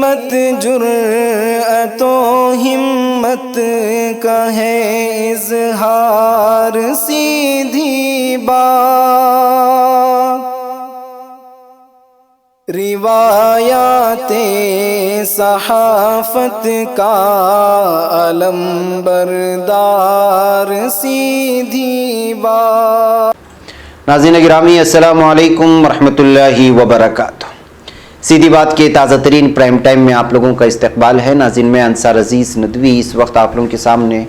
قیمت جرأت و ہمت کا ہے اظہار سیدھی بات، روایات صحافت کا علم بردار سیدھی بات۔ ناظرین گرامی السلام علیکم ورحمۃ اللہ وبرکاتہ۔ سیدھی بات کے تازہ ترین پرائم ٹائم میں آپ لوگوں کا استقبال ہے۔ ناظرین میں انصار عزیز ندوی اس وقت آپ لوگوں کے سامنے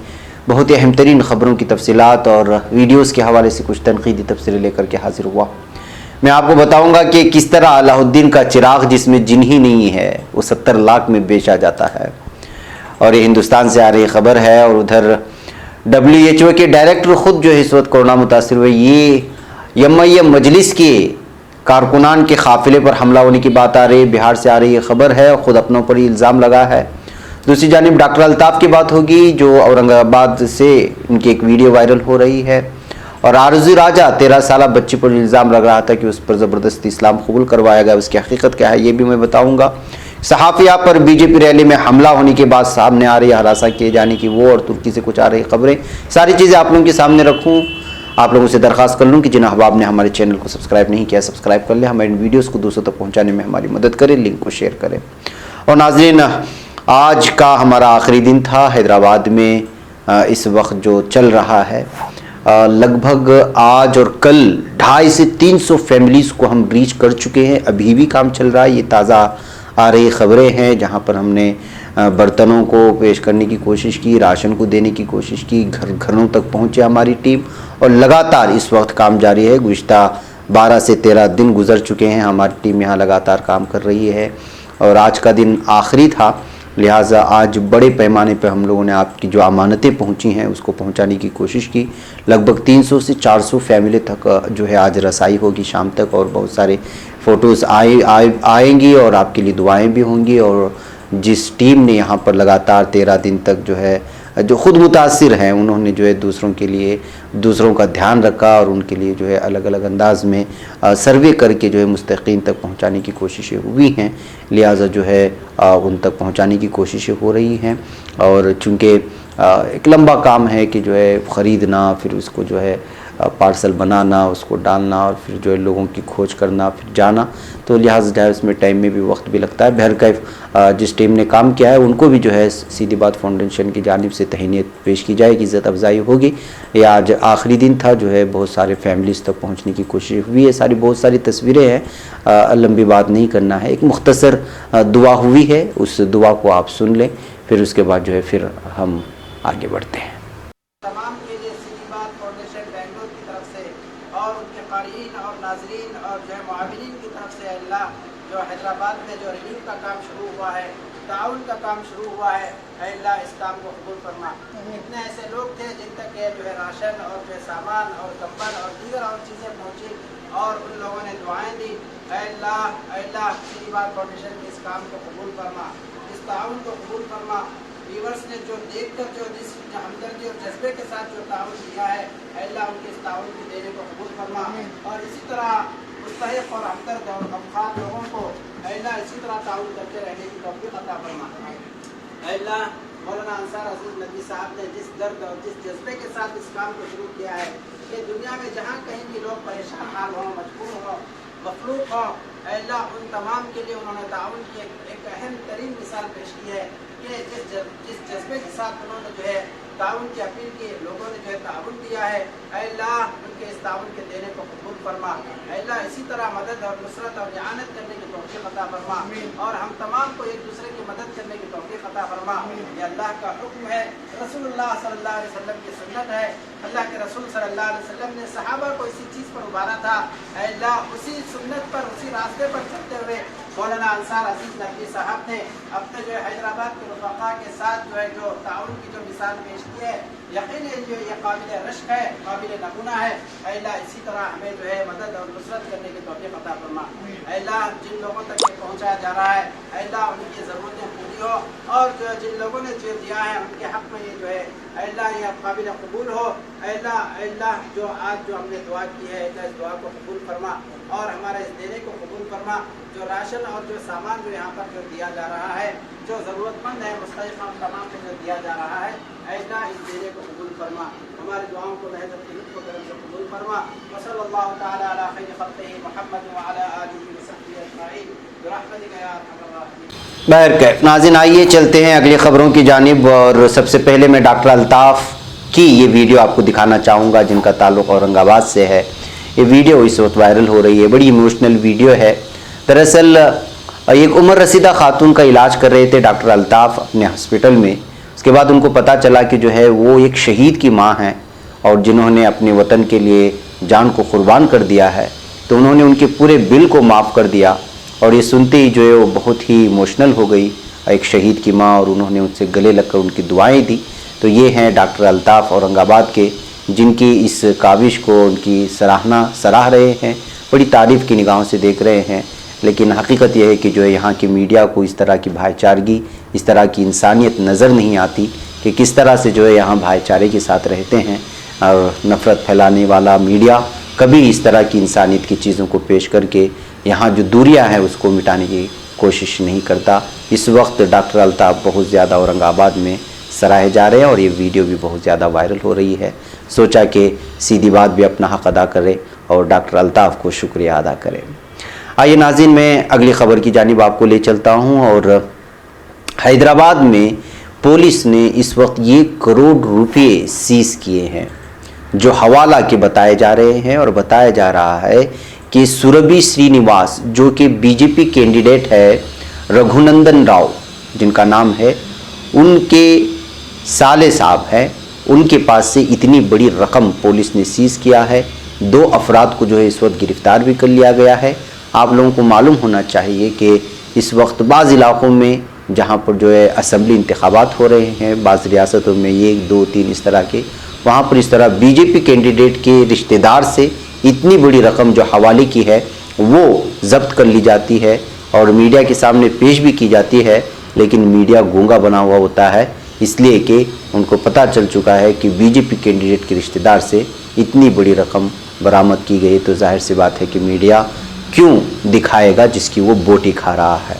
بہت ہی اہم ترین خبروں کی تفصیلات اور ویڈیوز کے حوالے سے کچھ تنقیدی تفصیلیں لے کر کے حاضر ہوا۔ میں آپ کو بتاؤں گا کہ کس طرح علاء الدین کا چراغ جس میں جن ہی نہیں ہے وہ 70 لاکھ میں بیچا جاتا ہے، اور یہ ہندوستان سے آ رہی خبر ہے۔ اور ادھر WHO کے ڈائریکٹر خود جو ہے اس وقت کورونا متاثر ہوئے، یہ یم مجلس کے کارکنان کے قافلے پر حملہ ہونے کی بات آ رہی ہے، بہار سے آ رہی یہ خبر ہے، خود اپنوں پر ہی الزام لگا ہے۔ دوسری جانب ڈاکٹر الطاف کی بات ہوگی جو اورنگ آباد سے ان کی ایک ویڈیو وائرل ہو رہی ہے، اور آرزو راجہ 13 سالہ بچی پر الزام لگ رہا تھا کہ اس پر زبردستی اسلام قبول کروایا گیا، اس کی حقیقت کیا ہے یہ بھی میں بتاؤں گا۔ صحافیہ پر BJP ریلی میں حملہ ہونے کے بعد سامنے آ رہی ہراساں کیے جانے کی وہ، اور ترکی سے کچھ آ رہی خبریں، ساری چیزیں آپ لوگوں کے سامنے رکھوں۔ آپ لوگوں سے درخواست کر لوں کہ جن احباب نے ہمارے چینل کو سبسکرائب نہیں کیا سبسکرائب کر لیں، ہمارے ان ویڈیوز کو دوسروں تک پہنچانے میں ہماری مدد کریں، لنک کو شیئر کریں۔ اور ناظرین آج کا ہمارا آخری دن تھا حیدرآباد میں، اس وقت جو چل رہا ہے لگ بھگ آج اور کل 250 سے 300 فیملیز کو ہم ریچ کر چکے ہیں، ابھی بھی کام چل رہا ہے۔ یہ تازہ آ رہی خبریں ہیں جہاں پر ہم نے برتنوں کو پیش کرنے کی کوشش کی، راشن کو دینے کی کوشش کی، گھروں تک پہنچے ہماری ٹیم، اور لگاتار اس وقت کام جاری ہے۔ گزشتہ 12 سے 13 دن گزر چکے ہیں، ہماری ٹیم یہاں لگاتار کام کر رہی ہے، اور آج کا دن آخری تھا، لہٰذا آج بڑے پیمانے پہ ہم لوگوں نے آپ کی جو امانتیں پہنچی ہیں اس کو پہنچانے کی کوشش کی۔ لگ بھگ 300 سے 400 فیملی تک جو ہے آج رسائی ہوگی شام تک، اور بہت سارے فوٹوز آئیں گی اور آپ کے لیے دعائیں بھی ہوں گی۔ اور جس ٹیم نے یہاں پر لگاتار 13 دن تک جو ہے جو خود متاثر ہیں، انہوں نے جو ہے دوسروں کے لیے دوسروں کا دھیان رکھا، اور ان کے لیے جو ہے الگ الگ انداز میں سروے کر کے جو ہے مستحقین تک پہنچانے کی کوششیں ہوئی ہیں، لہٰذا جو ہے ان تک پہنچانے کی کوششیں ہو رہی ہیں۔ اور چونکہ ایک لمبا کام ہے کہ جو ہے خریدنا، پھر اس کو جو ہے پارسل بنانا، اس کو ڈالنا، اور پھر جو ہے لوگوں کی کھوج کرنا، پھر جانا، تو لہٰذا جو ہے اس میں ٹائم میں بھی وقت بھی لگتا ہے۔ بہرکیف جس ٹیم نے کام کیا ہے ان کو بھی جو ہے سیدھی بات فاؤنڈیشن کی جانب سے تہنیت پیش کی جائے گی، عزت افزائی ہوگی۔ یہ آج آخری دن تھا، جو ہے بہت سارے فیملیز تک پہنچنے کی کوشش ہوئی ہے، بہت ساری تصویریں ہیں، لمبی بات نہیں کرنا ہے، ایک مختصر دعا ہوئی ہے، اس دعا کو آپ سن لیں، پھر اس کے بعد جو ہے پھر ہم آگے بڑھتے ہیں۔ تمام کے لیے سیدھی بات فاؤنڈیشن بنگلور کی طرف سے اور ان کے قارئین اور ناظرین اور جو ہے معاونین کی طرف سے اللہ جو حیدرآباد میں جو ریلیف کا کام شروع ہوا ہے، تعاون کا کام شروع ہوا ہے، اللہ اس کام کو قبول فرما۔ اتنے ایسے لوگ تھے جن تک جو ہے راشن اور جو ہے سامان اور کمبل اور دیگر اور چیزیں پہنچی، اور ان لوگوں نے دعائیں دی، اللہ سیدھی بات فاؤنڈیشن کے اس کام کو قبول فرما، اس تعاون کو قبول فرما۔ ویورز نے جو دیکھ کر جو جس ہمدردی اور جذبے کے ساتھ جو تعاون دیا ہے، اللہ ان کے اس تعاون کی دینے کو قبول فرما، اور اسی طرح مستحق اور ہمدرد اور غمخوار لوگوں کو اللہ اسی طرح تعاون کرتے رہنے کی توفیق عطا فرما۔ اللہ مولانا انصار عزیز ندوی صاحب نے جس درد اور جس جذبے کے ساتھ اس کام کو شروع کیا ہے کہ دنیا میں جہاں کہیں بھی لوگ پریشان حال ہوں، مجبور ہوں، مخلوق ہوں، اللہ ان تمام کے لیے انہوں نے تعاون کی ایک اہم ترین مثال پیش کی ہے کہ جس جذبے کے ساتھ انہوں نے جو ہے تعاون کی اپیل کی، لوگوں نے جو ہے تعاون دیا ہے، اللہ ان کے اس تعاون کے دینے کو قبول فرما۔ اللہ اسی طرح مدد اور نصرت اور اعانت کرنے کی توفیق عطا فرما، اور ہم تمام کو ایک دوسرے کی مدد کرنے کی توفیق عطا فرما۔ یہ اللہ کا حکم ہے، رسول اللہ صلی اللہ علیہ وسلم کی سنت ہے۔ اللہ کے رسول صلی اللہ علیہ وسلم نے صحابہ کو اسی چیز پر ابھارا تھا، اللہ اسی سنت پر اسی راستے پر چلتے ہوئے مولانا انصار عزیز ندوی صاحب نے اپنے جو ہے حیدرآباد کے رفقا کے ساتھ جو ہے جو تعاون کی جو مثال پیش کی ہے، یقیناً جو یہ قابل رشک ہے، قابل نمونہ ہے۔ اللہ اسی طرح ہمیں جو ہے مدد اور نصرت کرنے کی توفیق عطا فرما۔ اللہ جن لوگوں تک یہ پہنچایا جا رہا ہے، اللہ ان کی ضرورتیں پوری हो, और जिन लोगों ने जो दिया है उनके हक में ये जो है अल्लाह ये काबिल कबूल हो। अल्लाह जो आज जो हमने दुआ की है अल्लाह इस दुआ को कबूल फरमा और हमारे इस देने को कबूल फरमा। जो राशन और जो सामान जो यहाँ पर जो दिया जा रहा है, जो ज़रूरतमंद है मुस्तहिक़ तमाम को जो दिया जा रहा है, अल्लाह इस देने को कबूल फरमा। हमारी दुआओं को को करम से कबूल फरमा। वसल्लल्लाहु तआला अला खैरि खल्क़िही मुहम्मद व अला आलिहि व सहबिही अजमईन बिरहमतिका या अरहमर राहिमीन। बहरकैफ नाज़रीन, आइए चलते हैं अगली खबरों की जानिब। और सबसे पहले मैं डॉक्टर अल्ताफ़ की ये वीडियो आपको दिखाना चाहूँगा जिनका ताल्लुक़ औरंगाबाद से है। ये वीडियो इस वक्त वायरल हो रही है, बड़ी इमोशनल वीडियो है। दरअसल एक उम्र रसीदा खातून का इलाज कर रहे थे डॉक्टर अल्ताफ़ अपने हॉस्पिटल में। उसके बाद उनको पता चला कि जो है वो एक शहीद की माँ हैं और जिन्होंने अपने वतन के लिए जान को कुर्बान कर दिया है, तो उन्होंने उनके पूरे बिल को माफ़ कर दिया। और ये सुनते ही जो है वो बहुत ही इमोशनल हो गई एक शहीद की माँ, और उन्होंने उनसे गले लगकर उनकी दुआएं दी। तो ये हैं डॉक्टर अल्ताफ़ औरंगाबाद के, जिनकी इस काविश को उनकी सराह रहे हैं, बड़ी तारीफ़ की निगाहों से देख रहे हैं। लेकिन हकीकत यह है कि जो है यहाँ की मीडिया को इस तरह की भाईचारगी, इस तरह की इंसानियत नज़र नहीं आती कि किस तरह से जो है यहाँ भाईचारे के साथ रहते हैं। और नफ़रत फैलाने वाला मीडिया कभी इस तरह की इंसानियत की चीज़ों को पेश करके यहाँ जो दूरियां हैं उसको मिटाने की कोशिश नहीं करता। इस वक्त डॉक्टर अल्ताफ़ बहुत ज़्यादा औरंगाबाद में सराहे जा रहे हैं और ये वीडियो भी बहुत ज़्यादा वायरल हो रही है। सोचा कि सीधी बात भी अपना हक़ अदा करे और डॉक्टर अल्ताफ़ को शुक्रिया अदा करें। आइए नाज़रीन, मैं अगली ख़बर की जानिब आपको ले चलता हूँ। और हैदराबाद में पुलिस ने इस वक्त 1 करोड़ रुपये सीज़ किए हैं, जो हवाला के बताए जा रहे हैं। और बताया जा रहा है कि सुरभि श्रीनिवास, जो कि बीजेपी कैंडिडेट है रघुनंदन राव जिनका नाम है, उनके साले साहब हैं, उनके पास से इतनी बड़ी रकम पुलिस ने सीज़ किया है। 2 अफराद को जो है इस वक्त गिरफ़्तार भी कर लिया गया है। आप लोगों को मालूम होना चाहिए कि इस वक्त बाज़ इलाक़ों में जहाँ पर जो है असम्बली इंतखाबात हो रहे हैं, बाज़ रियासतों में 1, 2, 3 इस तरह के, वहाँ पर इस तरह बीजेपी कैंडिडेट के रिश्तेदार से इतनी बड़ी रकम जो हवाले की है वो ज़ब्त कर ली जाती है और मीडिया के सामने पेश भी की जाती है। लेकिन मीडिया गूंगा बना हुआ होता है, इसलिए कि उनको पता चल चुका है कि बीजेपी कैंडिडेट के रिश्तेदार से इतनी बड़ी रकम बरामद की गई। तो जाहिर सी बात है कि मीडिया क्यों दिखाएगा जिसकी वो बोटी खा रहा है।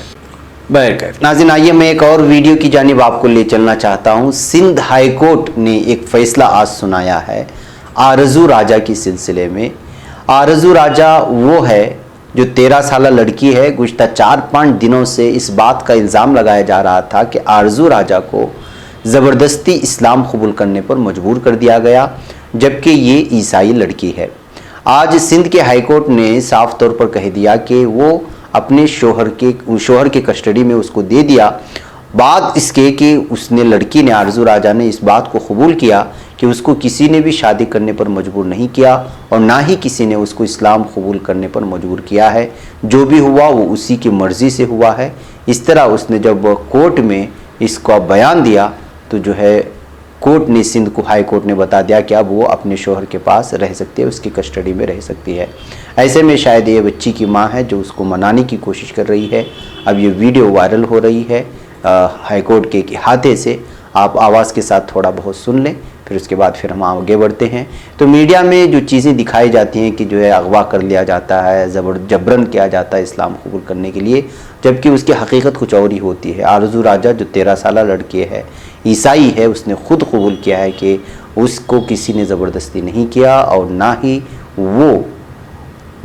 बहरकैफ नाज़रीन, आइए मैं एक और वीडियो की जानिब आपको ले चलना चाहता हूँ। सिंध हाई कोर्ट ने एक फ़ैसला आज सुनाया है आरज़ू राजा की सिलसिले में। आरज़ू राजा वो है जो 13 साल लड़की है। गुज़श्ता 4-5 दिनों से इस बात का इल्ज़ाम लगाया जा रहा था कि आरज़ू राजा को ज़बरदस्ती इस्लाम कबूल करने पर मजबूर कर दिया गया, जबकि ये ईसाई लड़की है। आज सिंध के हाई कोर्ट ने साफ तौर पर कह दिया कि वो अपने शोहर के कस्टडी में उसको दे दिया। बात इसके कि उसने लड़की ने, आरज़ू राजा ने, इस बात को कबूल किया कि उसको किसी ने भी शादी करने पर मजबूर नहीं किया और ना ही किसी ने उसको इस्लाम कबूल करने पर मजबूर किया है। जो भी हुआ वो उसी की मर्ज़ी से हुआ है। इस तरह उसने जब कोर्ट में इसका बयान दिया तो जो है कोर्ट ने, सिंध को हाई कोर्ट ने बता दिया कि अब वो अपने शोहर के पास रह सकती है, उसकी कस्टडी में रह सकती है। ऐसे में शायद ये बच्ची की माँ है जो उसको मनाने की कोशिश कर रही है। अब ये वीडियो वायरल हो रही है हाई कोर्ट के इहाते से। आप आवाज़ के साथ थोड़ा बहुत सुन लें, फिर उसके बाद फिर हम आगे बढ़ते हैं। तो मीडिया में जो चीज़ें दिखाई जाती हैं कि जो है अगवा कर लिया जाता है, जबरन किया जाता है इस्लाम कबूल करने के लिए, जबकि उसकी हकीकत कुछ और ही होती है। आरज़ू राजा जो 13 साल लड़की है, ईसाई है, उसने ख़ुद कबूल किया है कि उसको किसी ने ज़बरदस्ती नहीं किया और ना ही वो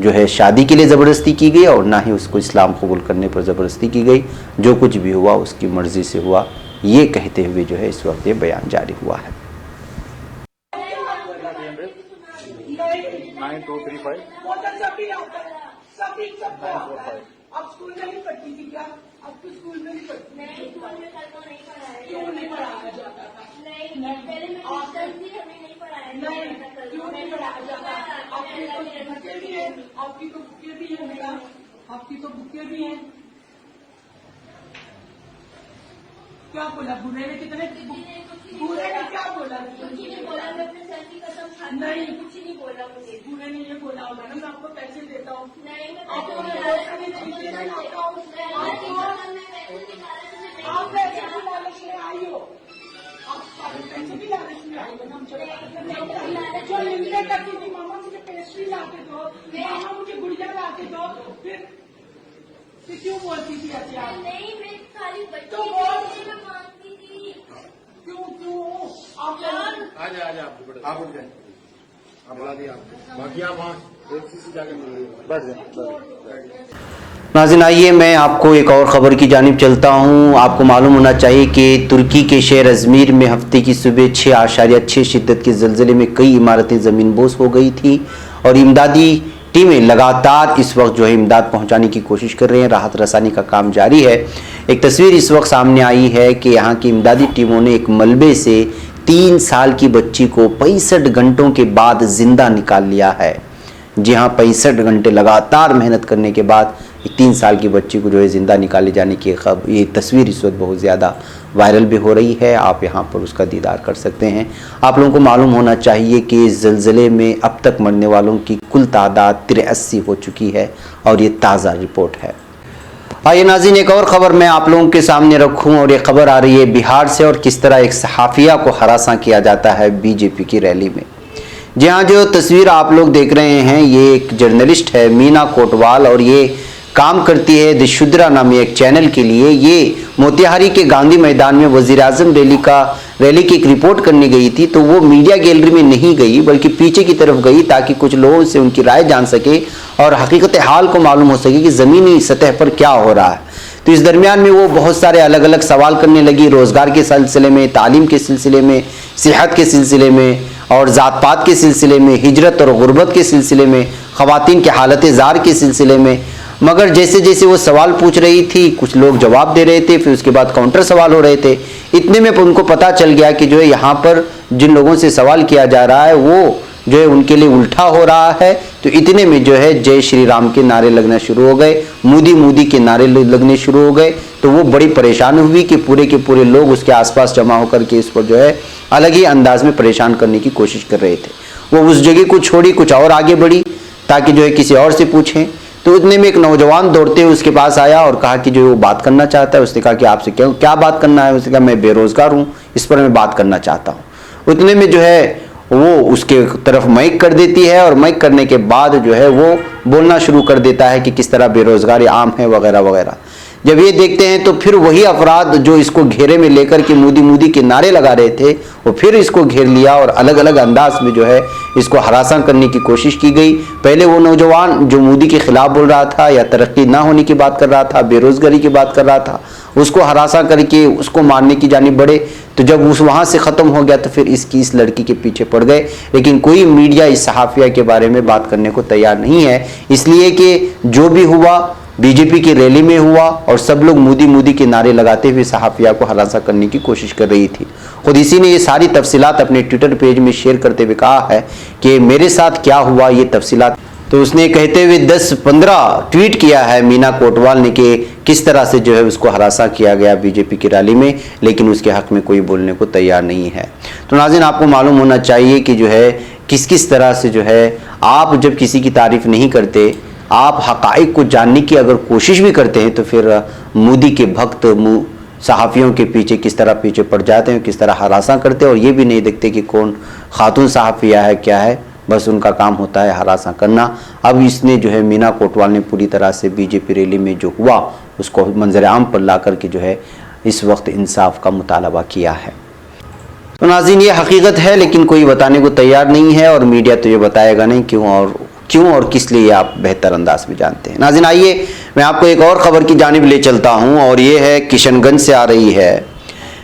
जो है शादी के लिए ज़बरदस्ती की गई और ना ही उसको इस्लाम कबूल करने पर ज़बरदस्ती की गई। जो कुछ भी हुआ उसकी मर्ज़ी से हुआ, ये कहते हुए जो है इस वक्त ये बयान जारी हुआ है। 9235 अब स्कूल में नहीं पढ़ती थी क्या? अब तो स्कूल में नहीं पढ़ती। नहीं, स्कूल में कल को नहीं पढ़ाया क्यों नहीं पढ़ाया जाता था? नहीं, पहले मैं टीचर थी, हमें नहीं पढ़ाया नहीं, क्यों नहीं पढ़ाया जाता? आपकी तो बुकें भी हैं, आपकी तो बुकें भी हैं बेटा, आपकी तो बुकें भी हैं। क्या बोला बुरे ने? कितने बुरे ने क्या बोला? कुछ नहीं बोला, मैं अपने सर की कसम खाती हूँ, नहीं, कुछ नहीं बोला मुझे। बुरे ने ये बोला होगा ना मैं आपको पैसे देता हूँ। नहीं, मैं आपको पैसे मैं पैसे नहीं देता हूँ। मैं पैसे निकाला तो मैं आप पैसे आई हो, आप सारे पैसे भी लालच में आई हो ना, जो निंदा करती थी मामा मुझे पेस्ट्री ला के दो, मामा मुझे गुड़िया ला के दो, फिर क्यों बोलती थी ऐसे आप? नहीं, मैं खाली बच्चे तो बोल। के लिए मांगती थी। क्यों आप आप उठ जाए, आप बुला दिया बाकी आप वहाँ एक से जाकर बैठ जाए। नाज़रीन, आइए मैं आपको एक और ख़बर की जानिब चलता हूँ। आपको मालूम होना चाहिए कि तुर्की के शहर अजमीर में हफ्ते की सुबह 6.6 शिद्दत के ज़लज़ले में कई इमारतें ज़मीन बोस हो गई थी और इमदादी टीमें लगातार इस वक्त जो है इमदाद पहुँचाने की कोशिश कर रहे हैं। राहत रसानी का काम जारी है। एक तस्वीर इस वक्त सामने आई है कि यहाँ की इमदादी टीमों ने एक मलबे से 3 साल की बच्ची को 65 घंटों के बाद ज़िंदा निकाल लिया है। जी हाँ, 65 घंटे लगातार मेहनत करने के बाद 3 साल की बच्ची को जो है ज़िंदा निकाले जाने की ये तस्वीर इस वक्त बहुत ज़्यादा वायरल भी हो रही है। आप यहाँ पर उसका दीदार कर सकते हैं। आप लोगों को मालूम होना चाहिए कि इस ज़लज़ले में अब तक मरने वालों की कुल तादाद 83 हो चुकी है और ये ताज़ा रिपोर्ट है। आइए नाज़रीन, एक और ख़बर मैं आप लोगों के सामने रखूं और ये ख़बर आ रही है बिहार से और किस तरह एक सहाफ़िया को हरासा किया जाता है बीजेपी की रैली में। जी हाँ, जो तस्वीर आप लोग देख रहे हैं ये एक जर्नलिस्ट है मीना कोटवाल और ये काम करती है दिशुद्रा नामी एक चैनल के लिए। ये मोतिहारी के गांधी मैदान में वज़ीर-ए-आज़म रैली की एक रिपोर्ट करने गई थी, तो वो मीडिया गैलरी में नहीं गई बल्कि पीछे की तरफ गई ताकि कुछ लोगों से उनकी राय जान सके और हकीकत हाल को मालूम हो सके कि ज़मीनी सतह पर क्या हो रहा है। तो इस दरमियान में वो बहुत सारे अलग अलग सवाल करने लगी, रोज़गार के सिलसिले में, तालीम के सिलसिले में, सेहत के सिलसिले में और ज़ात पात के सिलसिले में, हिजरत और गुर्बत के सिलसिले में, ख़वातीन के हालत ज़ार के सिलसिले में। मगर जैसे जैसे वो सवाल पूछ रही थी कुछ लोग जवाब दे रहे थे, फिर उसके बाद काउंटर सवाल हो रहे थे। इतने में उनको पता चल गया कि जो है यहाँ पर जिन लोगों से सवाल किया जा रहा है वो जो है उनके लिए उल्टा हो रहा है। तो इतने में जो है जय श्री राम के नारे लगना शुरू हो गए, मोदी मोदी के नारे लगने शुरू हो गए। तो वो बड़ी परेशान हुई कि पूरे के पूरे लोग उसके आसपास जमा होकर के इस पर जो है अलग ही अंदाज में परेशान करने की कोशिश कर रहे थे। वो उस जगह को छोड़ी, कुछ और आगे बढ़ी ताकि जो है किसी और से पूछें। तो इतने में एक नौजवान दौड़ते हुए उसके पास आया और कहा कि जो वो बात करना चाहता है। उसने कहा कि आपसे क्या बात करना है? उसने कहा मैं बेरोजगार हूँ, इस पर मैं बात करना चाहता हूँ। उतने में जो है वो उसके तरफ माइक कर देती है और माइक करने के बाद जो है वो बोलना शुरू कर देता है कि किस तरह बेरोजगारी आम है वगैरह वगैरह। जब ये देखते हैं तो फिर वही अफराद जो इसको घेरे में लेकर के मोदी मोदी के नारे लगा रहे थे वो फिर इसको घेर लिया और अलग अलग अंदाज में जो है इसको हरासा करने की कोशिश की गई। पहले वो नौजवान जो मोदी के खिलाफ बोल रहा था या तरक्की ना होने की बात कर रहा था, बेरोजगारी की बात कर रहा था, उसको हरासा करके उसको मारने की जानिब बढ़े। तो जब उस वहाँ से ख़त्म हो गया तो फिर इस लड़की के पीछे पड़ गए। लेकिन कोई मीडिया इस सहाफ़िया के बारे में बात करने को तैयार नहीं है, इसलिए कि जो भी हुआ बीजेपी की रैली में हुआ और सब लोग मोदी मोदी के नारे लगाते हुए सहाफ़िया को हरासा करने की कोशिश कर रही थी। खुद इसी ने ये सारी तफसीलात अपने ट्विटर पेज में शेयर करते हुए कहा है कि मेरे साथ क्या हुआ ये तफसीलात। तो उसने कहते हुए 10-15 ट्वीट किया है मीना कोटवाल ने कि किस तरह से जो है उसको हरासा किया गया बीजेपी की रैली में, लेकिन उसके हक में कोई बोलने को तैयार नहीं है। तो नाज़रीन, आपको मालूम होना चाहिए कि जो है किस तरह से जो है आप जब किसी की तारीफ़ नहीं करते, आप हक़ाइक़ को जानने की अगर कोशिश भी करते हैं तो फिर मोदी के भक्त सहाफ़ियों के पीछे किस तरह पीछे पड़ जाते हैं, किस तरह हरासा करते हैं और ये भी नहीं देखते कि कौन खातून सहाफ़िया है क्या है, बस उनका काम होता है हरासा करना। अब इसने जो है मीना कोटवाल ने पूरी तरह से बीजेपी रैली में जो हुआ उसको मंजर आम पर ला कर के जो है इस वक्त इंसाफ का मुतालबा किया है। तो नाज़रीन, ये हकीकत है लेकिन कोई बताने को तैयार नहीं है और मीडिया तो ये बताएगा नहीं क्यों और किस लिए आप बेहतर अंदाज में जानते हैं। नाज़रीन, आइए मैं आपको एक और ख़बर की जानिब ले चलता हूँ और ये है किशनगंज से आ रही है।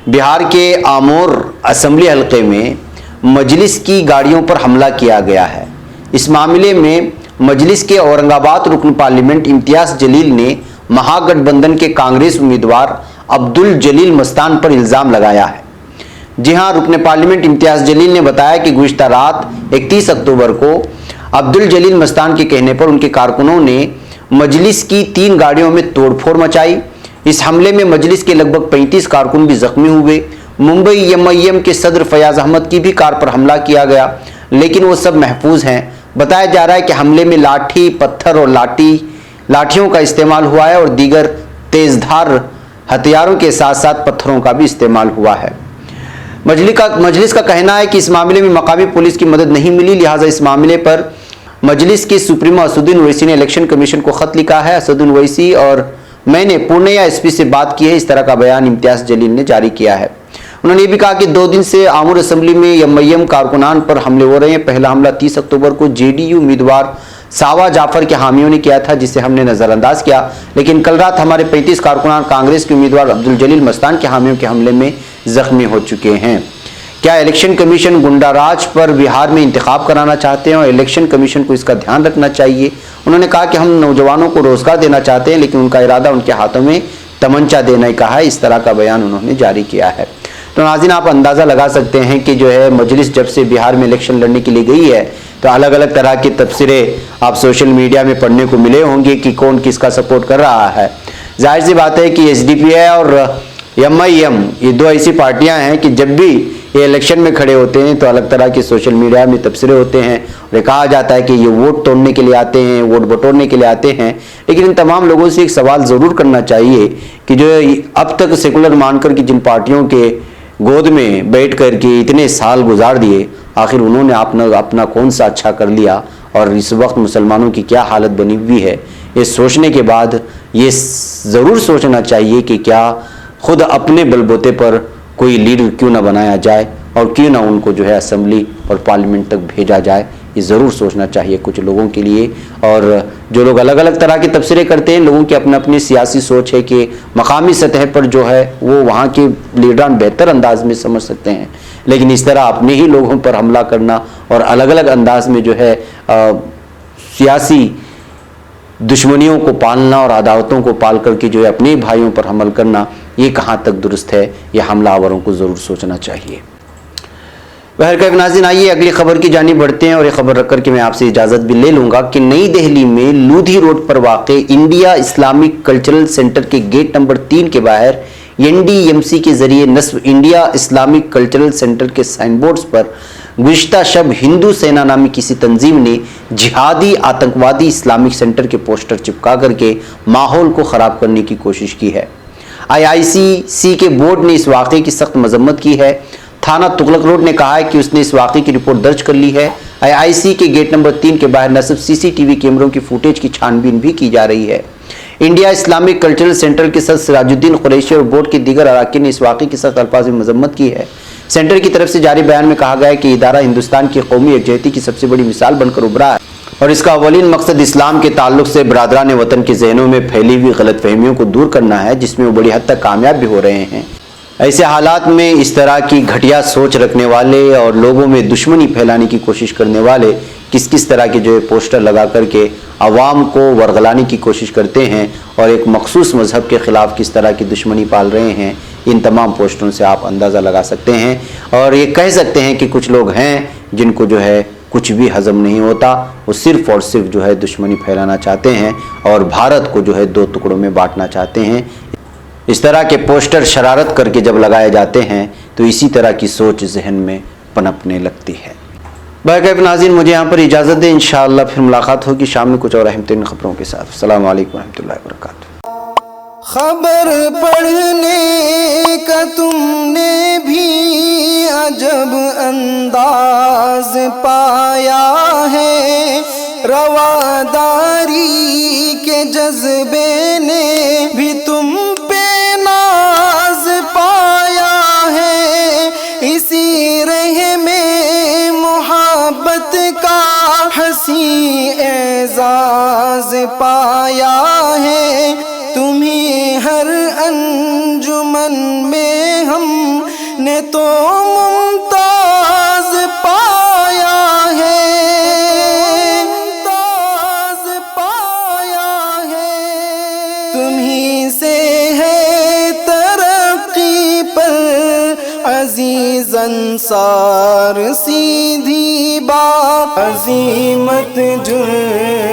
बिहार के आमोर असम्बली हलके में मजलिस की गाड़ियों पर हमला किया गया है। इस मामले में मजलिस के औरंगाबाद रुकन पार्लियामेंट इम्तियाज़ जलील ने महागठबंधन के कांग्रेस उम्मीदवार अब्दुल जलील मस्तान पर इल्ज़ाम लगाया है। जी हाँ, रुकन पार्लियामेंट इम्तियाज़ जलील ने बताया कि गुज़िश्ता रात 31 अक्टूबर को अब्दुल जलील मस्तान के कहने पर उनके कारकुनों ने मजलिस की 3 गाड़ियों में तोड़फोड़ मचाई। इस हमले में मजलिस के लगभग 35 कारकुन भी जख्मी हुए। मुंबई MIM के सदर फयाज अहमद की भी कार पर हमला किया गया, लेकिन वो सब महफूज हैं। बताया जा रहा है कि हमले में लाठी, पत्थर और लाठियों का इस्तेमाल हुआ है और दीगर तेजधार हथियारों के साथ साथ पत्थरों का भी इस्तेमाल हुआ है। मजलिस का कहना है कि इस मामले में मकामी पुलिस की मदद नहीं मिली, लिहाजा इस मामले पर मजलिस के सुप्रीमो असदुद्दीन ओवैसी ने इलेक्शन कमीशन को खत लिखा है। असदुद्दीन ओवैसी और मैंने पूर्णिया एसपी से बात की है, इस तरह का बयान इम्तियाज जलील ने जारी किया है। उन्होंने ये भी कहा कि 2 दिन से आमूर असम्बली में एमआईएम कारकुनान पर हमले हो रहे हैं। पहला हमला 30 अक्टूबर को जेडीयू उम्मीदवार सावा जाफर के हामियों ने किया था, जिसे हमने नजरअंदाज किया, लेकिन कल रात हमारे 35 कारकुनान कांग्रेस के उम्मीदवार अब्दुल जलील मस्तान के हामियों के हमले में जख्मी हो चुके हैं। क्या इलेक्शन कमीशन गुंडा राज पर बिहार में इंतखाब कराना चाहते हैं और इलेक्शन कमीशन को इसका ध्यान रखना चाहिए। उन्होंने कहा कि हम नौजवानों को रोजगार देना चाहते हैं, लेकिन उनका इरादा उनके हाथों में तमंचा देने का है। इस तरह का बयान उन्होंने जारी किया है। तो नाज़रीन, आप अंदाज़ा लगा सकते हैं कि जो है मजलिस जब से बिहार में इलेक्शन लड़ने के लिए गई है तो अलग अलग तरह के तबसरे आप सोशल मीडिया में पढ़ने को मिले होंगे कि कौन किसका सपोर्ट कर रहा है। जाहिर सी बात है कि एसडीपीआई और एमआईएम ये 2 ऐसी पार्टियां हैं कि जब भी ये इलेक्शन में खड़े होते हैं तो अलग तरह के सोशल मीडिया में तबसरे होते हैं और कहा जाता है कि ये वोट तोड़ने के लिए आते हैं, वोट बटोरने के लिए आते हैं। लेकिन इन तमाम लोगों से एक सवाल ज़रूर करना चाहिए कि जो अब तक सेकुलर मानकर कि जिन पार्टियों के गोद में बैठ कर के इतने साल गुजार दिए, आखिर उन्होंने अपना कौन सा अच्छा कर लिया और इस वक्त मुसलमानों की क्या हालत बनी हुई है। ये सोचने के बाद ये ज़रूर सोचना चाहिए कि क्या खुद अपने बलबूते पर कोई लीडर क्यों ना बनाया जाए और क्यों ना उनको जो है असेंबली और पार्लियामेंट तक भेजा जाए। ये ज़रूर सोचना चाहिए कुछ लोगों के लिए। और जो लोग अलग अलग तरह के तबसरे करते हैं, लोगों की अपनी अपनी सियासी सोच है कि मकामी सतह पर जो है वो वहाँ के लीडरान बेहतर अंदाज में समझ सकते हैं, लेकिन इस तरह अपने ही लोगों पर हमला करना और अलग अलग अंदाज में जो है सियासी दुश्मनियों को पालना और अदावतों को पाल करके जो है अपने भाइयों पर हमला करना, ये कहाँ तक दुरुस्त है। यह हमलावरों को ज़रूर सोचना चाहिए। बहरकैफ नाज़रीन, आइए अगली खबर की जानिब बढ़ते हैं और ये खबर रख कर के मैं आपसे इजाज़त भी ले लूँगा कि नई दिल्ली में लूधी रोड पर वाक़े इंडिया इस्लामिक कल्चरल सेंटर के गेट नंबर 3 के बाहर एनडीएमसी के जरिए नस्ब इंडिया इस्लामिक कल्चरल सेंटर के साइन बोर्ड्स पर गुज़िश्ता शब हिंदू सेना नामी किसी तंजीम ने जिहादी आतंकवादी इस्लामिक सेंटर के पोस्टर चिपका करके माहौल को ख़राब करने की कोशिश की है। IICC के बोर्ड ने इस वाक़े की सख्त मजम्मत की है। थाना तुगलक रोड ने कहा है कि उसने इस वाक़े की रिपोर्ट दर्ज कर ली है। IIC के गेट नंबर 3 के बाहर न सिर्फ CCTV कैमरों की फुटेज की छानबीन भी की जा रही है। इंडिया इस्लामिक कल्चरल सेंटर के सदस्य सिराजुद्दीन कुरैशी और बोर्ड के दीगर अरकान ने इस वाक़े की सख्त अल्फाज में मजम्मत की है। सेंटर की तरफ से जारी बयान में कहा गया है कि इदारा हिंदुस्तान की कौमी यकजहती की सबसे बड़ी मिसाल बनकर उभरा है और इसका अवलीन मकसद इस्लाम के ताल्लुक से बरादरान वतन के जहनों में फैली हुई गलतफहमियों को दूर करना है, जिसमें वो बड़ी हद तक कामयाब भी हो रहे हैं। ऐसे हालात में इस तरह की घटिया सोच रखने वाले और लोगों में दुश्मनी फैलाने की कोशिश करने वाले किस तरह के जो है पोस्टर लगा करके अवाम को वरगलाने की कोशिश करते हैं और एक मखसूस मजहब के ख़िलाफ़ किस तरह की दुश्मनी पाल रहे हैं, इन तमाम पोस्टरों से आप अंदाज़ा लगा सकते हैं। और ये कह सकते हैं कि कुछ लोग हैं जिनको जो है कुछ भी हजम नहीं होता, वो सिर्फ़ और सिर्फ जो है दुश्मनी फैलाना चाहते हैं और भारत को जो है 2 टुकड़ों में बांटना चाहते हैं। इस तरह के पोस्टर शरारत करके जब लगाए जाते हैं तो इसी तरह की सोच जहन में पनपने लगती है। बहरकैफ नाज़रीन, मुझे यहाँ पर इजाज़त दें। इंशाअल्लाह फिर मुलाकात होगी शाम में कुछ और अहम तरीन खबरों के साथ। अस्सलामु अलैकुम रहमतुल्लाहि व बरकातुहू। खबर पढ़ने का तुमने भी अजब अंदाज पाया है, रवादारी के जज्बे ने भी तुम पे नाज पाया है, इसी रह में मोहब्बत का हंसी एजाज पाया है, तुम्ही हर अंजुमन में हमने तो मुमताज पाया है, मुमताज पाया है, तुम्ही से है तरक्की पर अजीज अंसार, सीधी बात अजीमत जुर्म